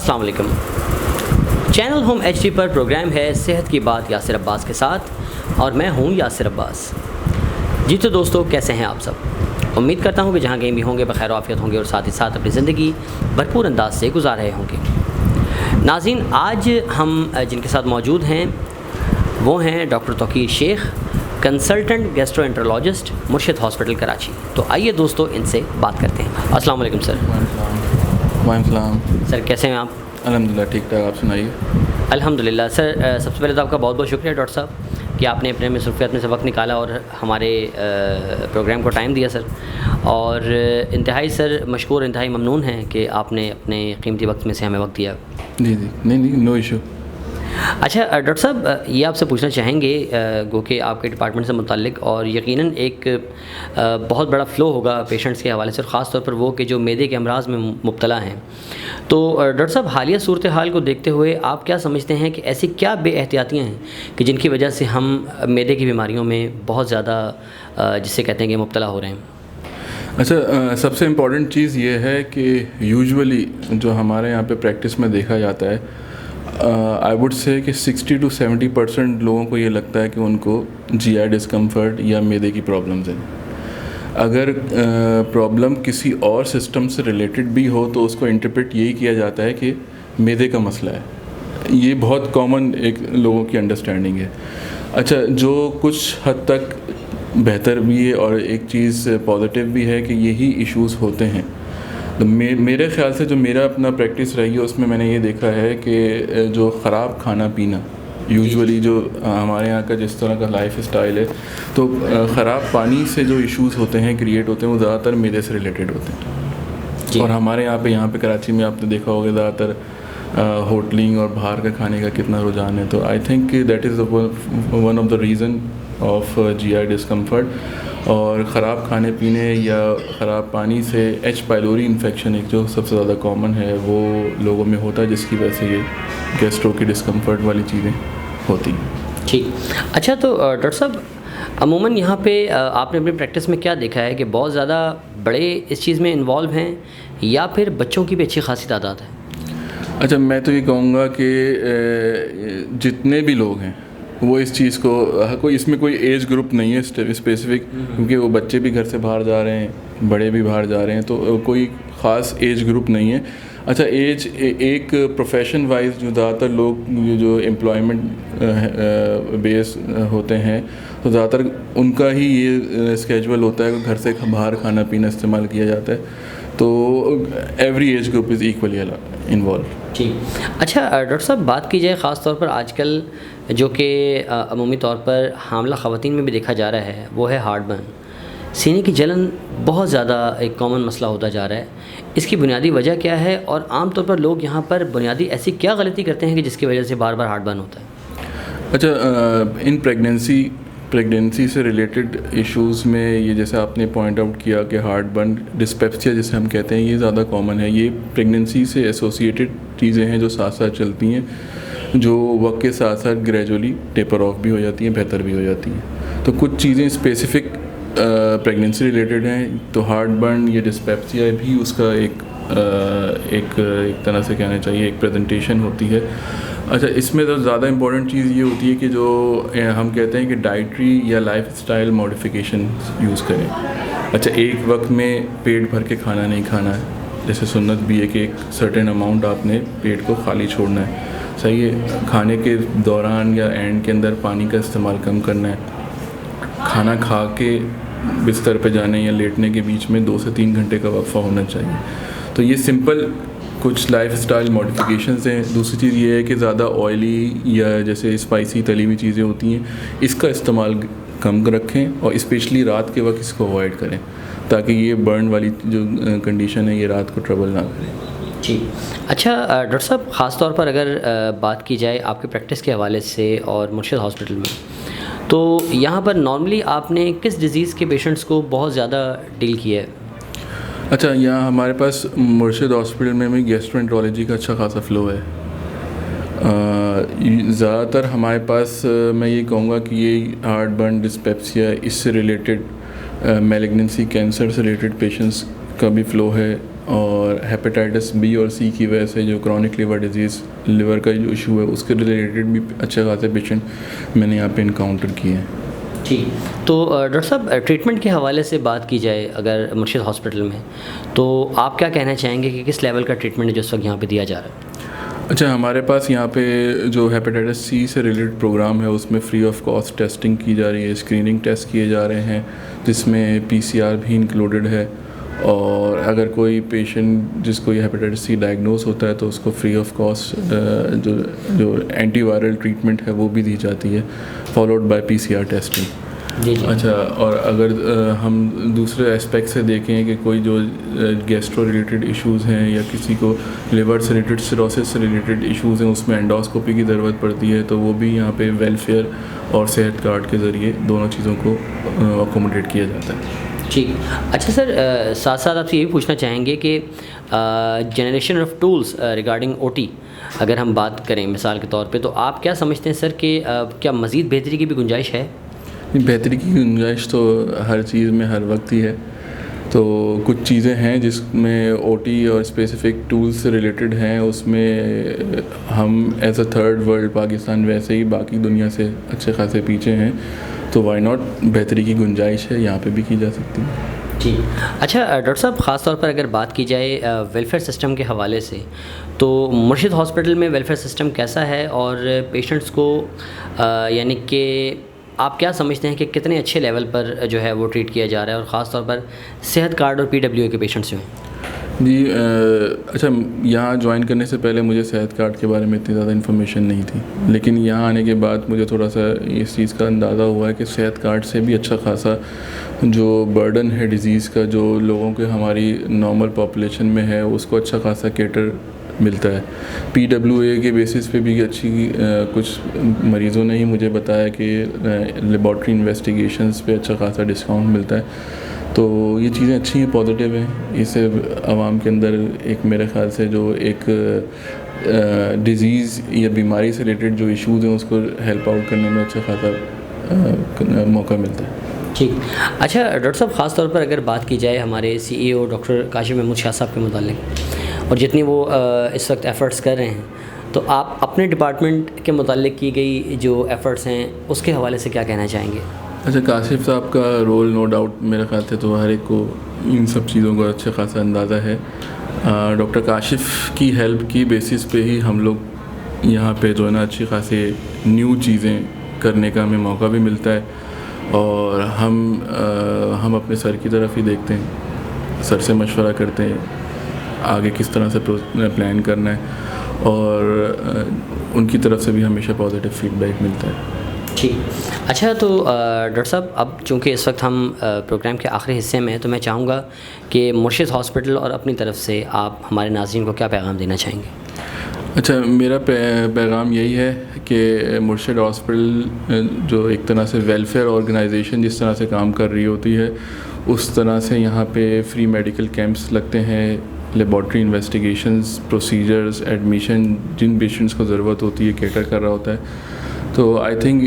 السلام علیکم. Channel home H D پر programme ہے صحت کی بات یاسر عباس کے ساتھ اور میں ہوں یاسر عباس. جی تو دوستو, کیسے ہیں آپ سب؟ امید کرتا ہوں کہ جہاں کہیں بھی ہوں گے بخیر و عافیت ہوں گے اور ساتھ ہی ساتھ اپنی زندگی بھرپور انداز سے گزار رہے ہوں گے. ناظرین, آج ہم جن کے ساتھ موجود ہیں وہ ہیں ڈاکٹر توقیر شیخ, کنسلٹنٹ گیسٹرو انٹرولوجسٹ, مرشد ہاسپٹل کراچی. تو آئیے دوستو ان سے بات کرتے ہیں. السلام علیکم سر. وعلیکم السلام سر, کیسے ہیں آپ؟ الحمدللہ ٹھیک ٹھاک, آپ سنائیے. الحمدللہ. سر, سب سے پہلے تو آپ کا بہت بہت شکریہ ڈاکٹر صاحب کہ آپ نے اپنے مصروفیات میں سے وقت نکالا اور ہمارے پروگرام کو ٹائم دیا سر. اور انتہائی سر مشکور, انتہائی ممنون ہیں کہ آپ نے اپنے قیمتی وقت میں سے ہمیں وقت دیا. جی نہیں, نو ایشو. اچھا ڈاکٹر صاحب, یہ آپ سے پوچھنا چاہیں گے گو کہ آپ کے ڈپارٹمنٹ سے متعلق, اور یقیناً ایک بہت بڑا فلو ہوگا پیشنٹس کے حوالے سے, اور خاص طور پر وہ کہ جو معدے کے امراض میں مبتلا ہیں. تو ڈاکٹر صاحب, حالیہ صورتحال کو دیکھتے ہوئے آپ کیا سمجھتے ہیں کہ ایسی کیا بے احتیاطیاں ہیں کہ جن کی وجہ سے ہم معدے کی بیماریوں میں بہت زیادہ جسے کہتے ہیں کہ مبتلا ہو رہے ہیں؟ اچھا, سب سے امپورٹنٹ چیز یہ ہے کہ یوزولی جو ہمارے یہاں پہ پریکٹس میں دیکھا جاتا ہے, آئی ووڈ سے کہ 60 to 70% لوگوں کو یہ لگتا ہے کہ ان کو جی آئی ڈسکمفرٹ یا معدے کی پرابلمز ہیں. اگر پرابلم کسی اور سسٹم سے ریلیٹڈ بھی ہو تو اس کو انٹرپریٹ یہی کیا جاتا ہے کہ معدے کا مسئلہ ہے. یہ بہت کامن ایک لوگوں کی انڈرسٹینڈنگ ہے. اچھا, جو کچھ حد تک بہتر بھی ہے اور ایک چیز پازیٹیو بھی ہے کہ یہی ایشوز ہوتے ہیں. میرے خیال سے جو میرا اپنا پریکٹس رہی ہے اس میں نے یہ دیکھا ہے کہ جو خراب کھانا پینا, یوزولی جو ہمارے یہاں کا جس طرح کا لائف اسٹائل ہے, تو خراب پانی سے جو ایشوز ہوتے ہیں کریٹ ہوتے ہیں وہ زیادہ تر معدے سے ریلیٹڈ ہوتے ہیں. اور ہمارے یہاں پہ کراچی میں آپ نے دیکھا ہوگا زیادہ تر ہوٹلنگ اور باہر کا کھانے کا کتنا رجحان ہے. تو I think that is one of the reason of G I discomfort. اور خراب کھانے پینے یا خراب پانی سے ایچ پائلوری انفیکشن ایک جو سب سے زیادہ کامن ہے وہ لوگوں میں ہوتا ہے, جس کی وجہ سے یہ گیسٹرو کی ڈسکمفرٹ والی چیزیں ہوتی ہیں. ٹھیک. اچھا, تو ڈاکٹر صاحب عموماً یہاں پہ آپ نے اپنی پریکٹس میں کیا دیکھا ہے کہ بہت زیادہ بڑے اس چیز میں انوالو ہیں یا پھر بچوں کی بھی اچھی خاصی تعداد ہے؟ اچھا, میں تو یہ کہوں گا کہ جتنے بھی لوگ ہیں وہ اس چیز کو, کوئی اس میں کوئی ایج گروپ نہیں ہے اسپیسیفک, کیونکہ وہ بچے بھی گھر سے باہر جا رہے ہیں, بڑے بھی باہر جا رہے ہیں, تو کوئی خاص ایج گروپ نہیں ہے. اچھا, ایج ایک پروفیشن وائز جو زیادہ تر لوگ جو امپلائمنٹ بیس ہوتے ہیں تو زیادہ تر ان کا ہی یہ اسکیجول ہوتا ہے کہ گھر سے باہر کھانا پینا استعمال کیا جاتا ہے. تو every age group is equally involved. ٹھیک. اچھا ڈاکٹر صاحب, بات کی جائے خاص طور پر آج کل جو کہ عمومی طور پر حاملہ خواتین میں بھی دیکھا جا رہا ہے وہ ہے ہارٹ برن. سینے کی جلن بہت زیادہ ایک کامن مسئلہ ہوتا جا رہا ہے. اس کی بنیادی وجہ کیا ہے, اور عام طور پر لوگ یہاں پر بنیادی ایسی کیا غلطی کرتے ہیں کہ جس کی وجہ سے بار بار ہارٹ برن ہوتا ہے؟ اچھا, ان پریگنینسی سے ریلیٹڈ ایشوز میں یہ جیسے آپ نے پوائنٹ آؤٹ کیا کہ ہارٹ برن, ڈسپیپسیا جسے ہم کہتے ہیں, یہ زیادہ کامن ہے. یہ پریگنینسی سے ایسوسیٹڈ چیزیں ہیں جو ساتھ ساتھ چلتی ہیں, جو وقت کے ساتھ ساتھ گریجولی ٹیپر آف بھی ہو جاتی ہیں, بہتر بھی ہو جاتی ہیں. تو کچھ چیزیں اسپیسیفک پریگنینسی ریلیٹڈ ہیں, تو ہارٹ برن یا ڈسپیپسیا بھی اس کا ایک طرح سے کہنا چاہیے ایک پریزنٹیشن ہوتی ہے. اچھا, اس میں تو زیادہ امپورٹنٹ چیز یہ ہوتی ہے کہ جو ہم کہتے ہیں کہ ڈائٹری یا لائف اسٹائل ماڈیفیکیشن یوز کریں. اچھا, ایک وقت میں پیٹ بھر کے کھانا نہیں کھانا ہے, جیسے سنت بھی ہے کہ ایک سرٹن اماؤنٹ آپ نے پیٹ کو خالی چھوڑنا ہے. صحیح ہے, کھانے کے دوران یا اینڈ کے اندر پانی کا استعمال کم کرنا ہے. کھانا کھا کے بستر پہ جانے یا لیٹنے کے بیچ میں 2 سے 3 گھنٹے کا وقفہ ہونا چاہیے. تو یہ سمپل کچھ لائف اسٹائل ماڈیفیکیشنز ہیں. دوسری چیز یہ ہے کہ زیادہ آئلی یا جیسے اسپائسی تلی ہوئی چیزیں ہوتی ہیں اس کا استعمال کم رکھیں, اور اسپیشلی رات کے وقت اس کو اوائڈ کریں تاکہ یہ برن والی جو کنڈیشن ہے یہ رات کو ٹربل نہ کرے. جی. اچھا ڈاکٹر صاحب, خاص طور پر اگر بات کی جائے آپ کے پریکٹس کے حوالے سے اور مرشد ہاسپٹل میں, تو یہاں پر نارملی آپ نے کس ڈیزیز کے پیشنٹس کو بہت زیادہ ڈیل کیا ہے؟ اچھا, یہاں ہمارے پاس مرشد ہاسپٹل میں بھی گیسٹرو انٹرولوجی کا اچھا خاصا فلو ہے. زیادہ تر ہمارے پاس میں یہ کہوں گا کہ یہ ہارٹ برن, ڈسپیپسیا, اس سے ریلیٹڈ میلیگننسی, کینسر سے ریلیٹڈ پیشنٹس کا بھی فلو ہے. اور ہیپیٹائٹس بی اور سی کی وجہ سے جو کرونک لیور ڈیزیز لیور کا جو ایشو ہے اس کے ریلیٹڈ بھی اچھے خاصے پیشنٹ میں نے یہاں پہ انکاؤنٹر کیے ہیں. ٹھیک. تو ڈاکٹر صاحب ٹریٹمنٹ کے حوالے سے بات کی جائے اگر مرشد ہاسپٹل میں, تو آپ کیا کہنا چاہیں گے کہ کس لیول کا ٹریٹمنٹ ہے جو اس وقت یہاں پہ دیا جا رہا ہے؟ اچھا, ہمارے پاس یہاں پہ جو ہیپیٹائٹس سی سے ریلیٹڈ پروگرام ہے اس میں فری آف کاسٹ ٹیسٹنگ کی جا رہی ہے, اسکریننگ ٹیسٹ کیے جا رہے ہیں جس میں PCR بھی انکلوڈڈ ہے, اور اگر کوئی پیشنٹ جس کو یہ ہیپیٹائٹس سی ڈائگنوز ہوتا ہے تو اس کو فری آف کاسٹ جو اینٹی وائرل ٹریٹمنٹ ہے وہ بھی دی جاتی ہے, فالوڈ بائی PCR ٹیسٹنگ. جی. اچھا, اور اگر ہم دوسرے اسپیکٹ سے دیکھیں کہ کوئی جو گیسٹرو ریلیٹڈ ایشوز ہیں یا کسی کو لیور سے ریلیٹڈ سیروسس سے ریلیٹڈ ایشوز ہیں اس میں انڈوسکوپی کی ضرورت پڑتی ہے, تو وہ بھی یہاں پہ ویلفیئر اور صحت کارڈ کے ذریعے دونوں چیزوں کو اکوموڈیٹ کیا جاتا ہے. ٹھیک. اچھا سر, ساتھ ساتھ آپ سے یہ بھی پوچھنا چاہیں گے کہ generation of tools regarding OT اگر ہم بات کریں مثال کے طور پہ, تو آپ کیا سمجھتے ہیں سر کہ کیا مزید بہتری کی بھی گنجائش ہے؟ بہتری کی گنجائش تو ہر چیز میں ہر وقت ہی ہے. تو کچھ چیزیں ہیں جس میں OT اور اسپیسیفک ٹولز سے ریلیٹڈ ہیں, اس میں ہم as a third world Pakistan ویسے ہی باقی دنیا سے اچھے خاصے پیچھے ہیں, تو وائی ناٹ, بہتری کی گنجائش ہے, یہاں پہ بھی کی جا سکتی ہے. جی. اچھا ڈاکٹر صاحب, خاص طور پر اگر بات کی جائے ویلفیئر سسٹم کے حوالے سے, تو مرشد ہاسپٹل میں ویلفیئر سسٹم کیسا ہے اور پیشنٹس کو یعنی کہ آپ کیا سمجھتے ہیں کہ کتنے اچھے لیول پر جو ہے وہ ٹریٹ کیا جا رہا ہے, اور خاص طور پر صحت کارڈ اور PWA کے پیشنٹس جو ہیں؟ جی اچھا, یہاں جوائن کرنے سے پہلے مجھے صحت کارڈ کے بارے میں اتنی زیادہ انفارمیشن نہیں تھی, لیکن یہاں آنے کے بعد مجھے تھوڑا سا اس چیز کا اندازہ ہوا ہے کہ صحت کارڈ سے بھی اچھا خاصا جو برڈن ہے ڈیزیز کا, جو لوگوں کے ہماری نارمل پاپولیشن میں ہے, اس کو اچھا خاصا کیٹر ملتا ہے. PWA کے بیسس پہ بھی اچھی کچھ مریضوں نے ہی مجھے بتایا کہ لیبارٹری انویسٹیگیشنز پہ اچھا خاصا ڈسکاؤنٹ ملتا ہے. تو یہ چیزیں اچھی ہیں, پازیٹیو ہیں. اس سے عوام کے اندر ایک میرے خیال سے جو ایک ڈیزیز یا بیماری سے ریلیٹڈ جو ایشوز ہیں اس کو ہیلپ آؤٹ کرنے میں اچھا خاصا موقع ملتا ہے. ٹھیک. اچھا ڈاکٹر صاحب, خاص طور پر اگر بات کی جائے ہمارے CEO ڈاکٹر کاشف محمود شاہ صاحب کے متعلق, اور جتنی وہ اس وقت ایفرٹس کر رہے ہیں, تو آپ اپنے ڈپارٹمنٹ کے متعلق کی گئی جو ایفرٹس ہیں اس کے حوالے سے کیا کہنا چاہیں گے؟ اچھا, کاشف صاحب کا رول نو ڈاؤٹ میرے خیال سے تو ہر ایک کو ان سب چیزوں کا اچھا خاصا اندازہ ہے. ڈاکٹر کاشف کی ہیلپ کی بیسس پہ ہی ہم لوگ یہاں پہ جو ہے نا اچھی خاصی نیو چیزیں کرنے کا ہمیں موقع بھی ملتا ہے, اور ہم اپنے سر کی طرف ہی دیکھتے ہیں, سر سے مشورہ کرتے ہیں آگے کس طرح سے پلان کرنا ہے, اور ان کی طرف سے بھی ہمیشہ پازیٹیو فیڈ بیک ملتا ہے. ٹھیک. اچھا, تو ڈاکٹر صاحب اب چونکہ اس وقت ہم پروگرام کے آخری حصے میں ہیں, تو میں چاہوں گا کہ مرشد ہاسپٹل اور اپنی طرف سے آپ ہمارے ناظرین کو کیا پیغام دینا چاہیں گے؟ اچھا, میرا پیغام یہی ہے کہ مرشد ہاسپٹل جو ایک طرح سے ویلفیئر آرگنائزیشن جس طرح سے کام کر رہی ہوتی ہے, اس طرح سے یہاں پہ فری میڈیکل کیمپس لگتے ہیں, لیبارٹری انویسٹیگیشنز, پروسیجرز, ایڈمیشن جن پیشنٹس کو ضرورت ہوتی ہے کیٹر کر رہا ہوتا ہے. تو I think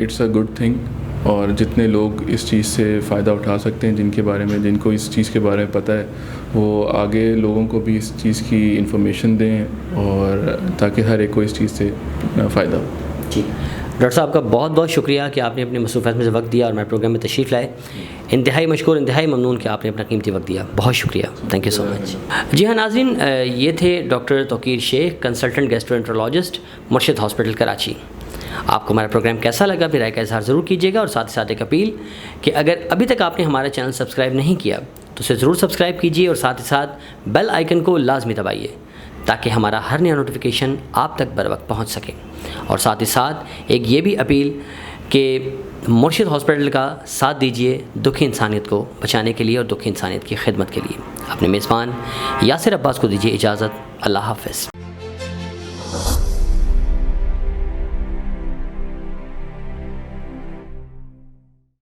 it's a good thing, اور جتنے لوگ اس چیز سے فائدہ اٹھا سکتے ہیں, جن کو اس چیز کے بارے میں پتہ ہے, وہ آگے لوگوں کو بھی اس چیز کی انفارمیشن دیں, اور تاکہ ہر ایک کو اس چیز سے فائدہ ہو. جی. ڈاکٹر صاحب کا بہت بہت شکریہ کہ آپ نے اپنی مصروفیت میں سے وقت دیا اور ہمارے پروگرام میں تشریف لائے. انتہائی مشکور, انتہائی ممنون کہ آپ نے اپنا قیمتی وقت دیا. بہت شکریہ, تھینک یو سو مچ. جی ہاں ناظرین, یہ تھے ڈاکٹر توقیر شیخ, کنسلٹنٹ گیسٹرو مرشد ہاسپٹل کراچی. آپ کو ہمارا پروگرام کیسا لگا اپنی رائے کا اظہار ضرور کیجیے گا, اور ساتھ ہی ساتھ ایک اپیل کہ اگر ابھی تک آپ نے ہمارا چینل سبسکرائب نہیں کیا تو اسے ضرور سبسکرائب کیجیے, اور ساتھ ہی ساتھ بیل آئیکن کو لازمی دبائیے تاکہ ہمارا ہر نیا نوٹیفیکیشن آپ تک بر وقت پہنچ سکے. اور ساتھ ہی ساتھ ایک یہ بھی اپیل کہ مرشد ہاسپٹل کا ساتھ دیجیے دکھی انسانیت کو بچانے کے لیے اور دکھی انسانیت کی خدمت کے لیے. اپنے میزبان یاسر عباس کو دیجیے اجازت. اللہ حافظ.